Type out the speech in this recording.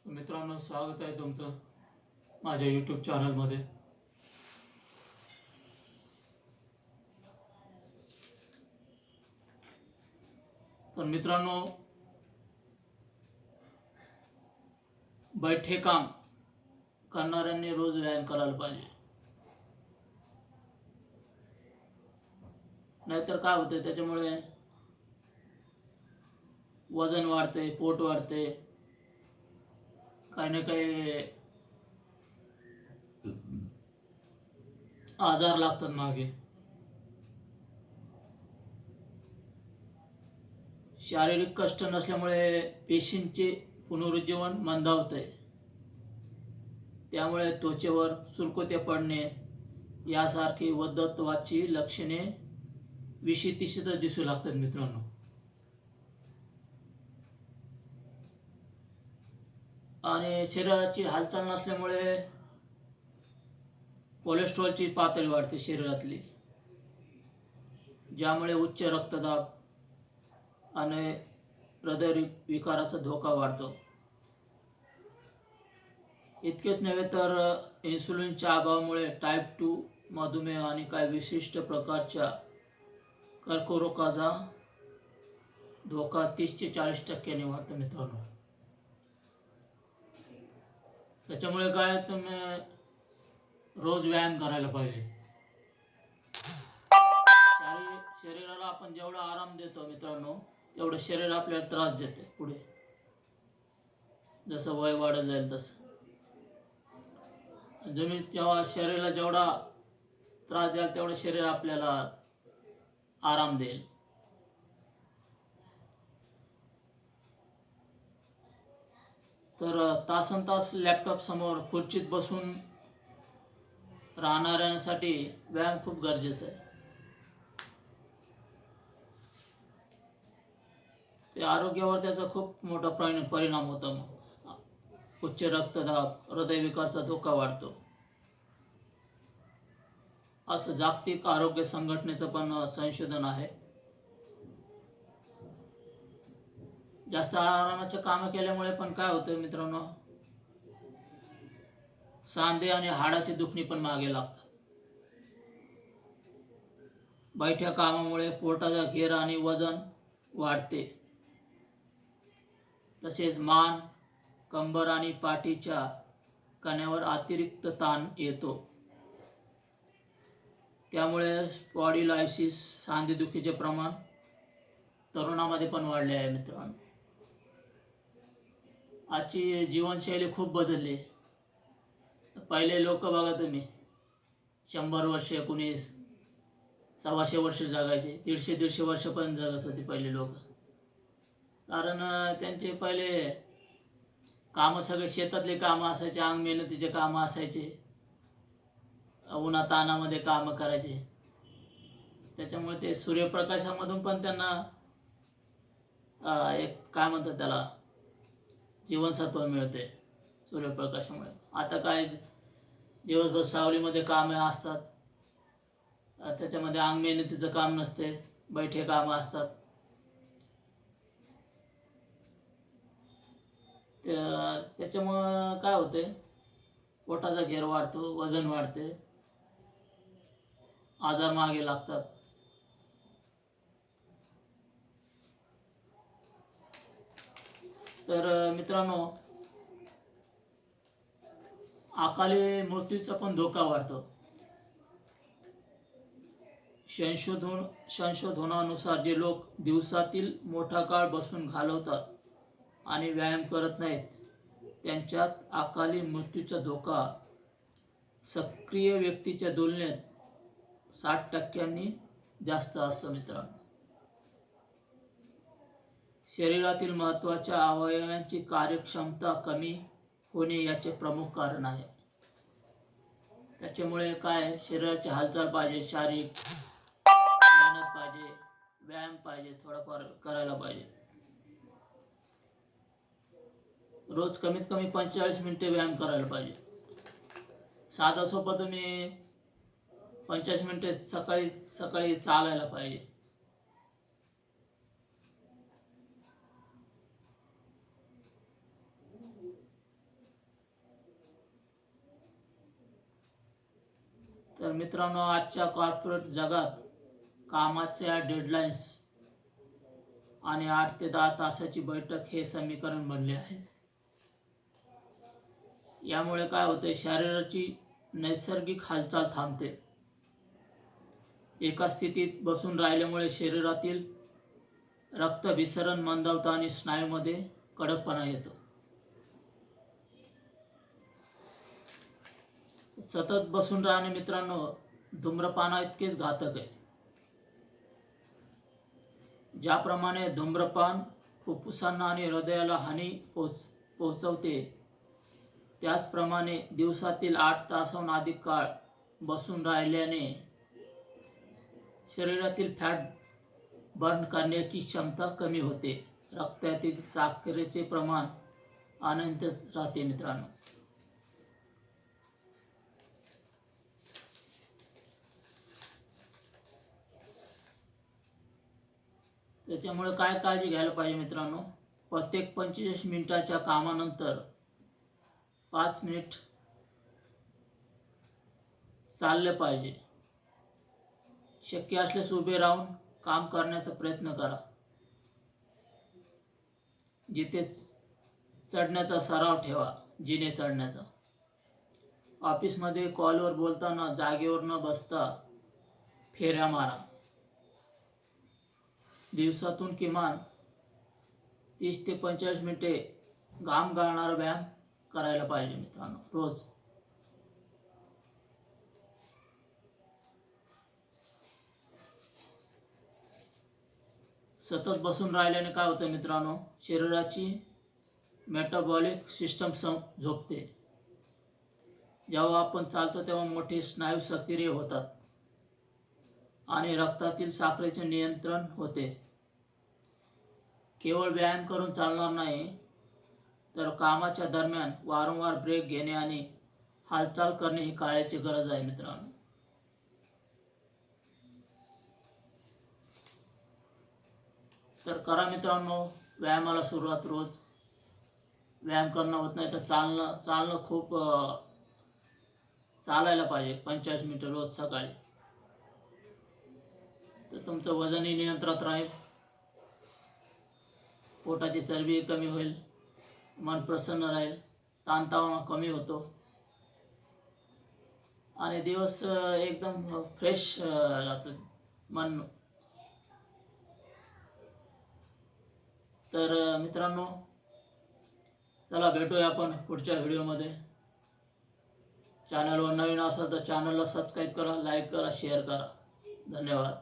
मित्रांनो, स्वागत आहे तुमचं माझ्या यूट्यूब चॅनलमध्ये. तर मित्रांनो, बैठे काम करणाऱ्यांनी रोज व्यायाम करायला पाहिजे. नाहीतर काय होतं, त्याच्यामुळे वजन वाढते, पोट वाढते, काही ना काही आजार लागतात मागे. शारीरिक कष्ट नसल्यामुळे पेशींचे पुनरुज्जीवन मंदावते. त्यामुळे त्वचेवर सुरकुत्या पडणे यासारखी वृद्धत्वाची लक्षणे 20-30 दिसू लागतात मित्रांनो. आणि शरीराची हालचाल नसल्यामुळे कोलेस्ट्रॉलची पातळी वाढते शरीरातली, ज्यामुळे उच्च रक्तदाब आणि हृदय विकाराचा धोका वाढतो. इतकेच नव्हे तर इन्सुलिनच्या अभावामुळे टाईप 2 मधुमेह आणि काही विशिष्ट प्रकारच्या कर्करोगाचा धोका 30 ते 40% वाढतो मित्रांनो. त्याच्यामुळे काय, तुम्ही रोज व्यायाम करायला पाहिजे. शरीराला आपण जेवढा आराम देतो मित्रांनो, तेवढं शरीर आपल्याला त्रास देते पुढे. जसं वय वाढत जाईल तसं तुम्ही जेव्हा शरीराला जेवढा त्रास द्याल तेवढं शरीर आपल्याला आराम देईल. तर तासनतास लॅपटॉप समोर खुर्चीत बसून राहणाऱ्यांसाठी व्यायाम खूप गरजेचा आहे. ते आरोग्यावर त्याचा खूप मोठा परिणाम होतो. उच्च रक्तदाब, हृदयविकाराचा धोका वाढतो, असं जागतिक आरोग्य संघटनेचं पण संशोधन आहे. जास्त आरामाचे कामं केल्यामुळे पण काय होतं मित्रांनो, सांधे आणि हाडाची दुखणी पण मागे लागतात. बैठ्या कामामुळे पोटाचा घेर आणि वजन वाढते. तसेच मान, कंबर आणि पाठीच्या कण्यावर अतिरिक्त ताण येतो. त्यामुळे स्पॉन्डिलायसिस, सांधेदुखीचे प्रमाण तरुणामध्ये पण वाढले आहे मित्रांनो. आजची जीवनशैली खूप बदलली. पहिले लोक बघा तुम्ही, 100 वर्ष, 19, 125 वर्ष जगायचे, 150-150 वर्ष पण जगत होते पहिले लोक. कारण त्यांचे पहिले कामं सगळे शेतातले कामं असायचे, अंग मेहनतीचे कामं असायचे, उन्हातानामध्ये कामं करायचे. त्याच्यामुळे ते सूर्यप्रकाशामधून पण त्यांना एक काय म्हणतात त्याला, जीवनसत्व मिळते सूर्यप्रकाशामुळे. आता काय, दिवसभर सावलीमध्ये कामे असतात, त्याच्यामध्ये अंग मेहनतीचं काम नसते, बैठे कामं असतात. त्याच्यामुळं काय होते, पोटाचा घेर वाढतो, वजन वाढते, आजार मागे लागतात. तर मित्रांनो, अकाली मृत्यूचा पण धोका वाढतो. संशोधनानुसार जे लोक दिवसातील मोठा काळ बसून घालवतात आणि व्यायाम करत नाहीत, त्यांच्यात अकाली मृत्यूचा धोका सक्रिय व्यक्तीच्या तुलनेत 60% जास्त असतो मित्रांनो. शरीरातील महत्त्वाच्या अवयवांची कार्यक्षमता कमी होणे याचे प्रमुख कारण आहे. त्याच्यामुळे काय, शरीराची हालचाल पाहिजे, शारीरिक मेहनत पाहिजे, व्यायाम पाहिजे, थोडाफार करायला पाहिजे. रोज कमीत कमी 45 मिनिटे व्यायाम करायला पाहिजे. साधा सोपा तुम्ही 45 मिनिटे सकाळी चालायला पाहिजे. मित्रांनो, आजच्या कॉर्पोरेट जगात कामाच्या डेडलाईन्स आणि 8 ते 10 तासाची बैठक हे समीकरण बनले आहे. यामुळे काय होते, शरीराची नैसर्गिक हालचाल थांबते. एका स्थितीत बसून राहिल्यामुळे शरीरातील रक्तभिसरण मंदावतं आणि स्नायूमध्ये कडकपणा येतो. सतत बसून राहणे मित्रांनो धूम्रपाना इतकेच घातक आहे. ज्याप्रमाणे धूम्रपान फुफ्फुसांना आणि हृदयाला हानी पोहोचवते, त्याचप्रमाणे दिवसातील 8 तासाहून अधिक काळ बसून राहिल्याने शरीरातील फॅट बर्न करण्याची क्षमता कमी होते. रक्तातील साखरेचे प्रमाण अनियंत्रित राहते मित्रांनो. त्याच्यामुळे काय काळजी घ्यायला पाहिजे मित्रांनो, प्रत्येक 45 मिनिटाच्या कामानंतर 5 मिनिट चालले पाहिजे. शक्य असल्यास उभे राहून काम करण्याचा प्रयत्न करा. जिथे चढण्याचा सराव ठेवा, जिने चढण्याचा. ऑफिसमध्ये कॉलवर बोलताना जागेवर न बसता फेऱ्या मारा. दिवसातून किमान 30 ते 45 मिनिटे घाम गाळणारा व्यायाम करायला पाहिजे मित्रांनो रोज. सतत बसून राहिल्याने काय होतं मित्रांनो, शरीराची मेटाबॉलिक सिस्टम झोपते. जेव्हा आपण चालतो तेव्हा मोठे स्नायू सक्रिय होतात आणि रक्तातील साखरेचे नियंत्रण होते. केवळ व्यायाम करून चालणार नाही, तर कामाच्या दरम्यान वारंवार ब्रेक घेणे आणि हालचाल करणे ही काळाची गरज आहे मित्रांनो. तर करा मित्रांनो व्यायामाला सुरुवात. रोज व्यायाम करणं होत नाही तर चालणं खूप चालायला पाहिजे 45 मिनिटं रोज सकाळी. तर तुमचं वजनही नियंत्रणात राहील, पोटाची चरबी कमी होईल, मन प्रसन्न राहील, ताणतणाव कमी होतो आणि दिवस एकदम फ्रेश राहतं मन. तर मित्रांनो चला भेटूया आपण पुढच्या व्हिडिओमध्ये. चॅनलवर नवीन असाल तर चॅनलला सबस्क्राईब करा, लाईक करा, शेअर करा. धन्यवाद.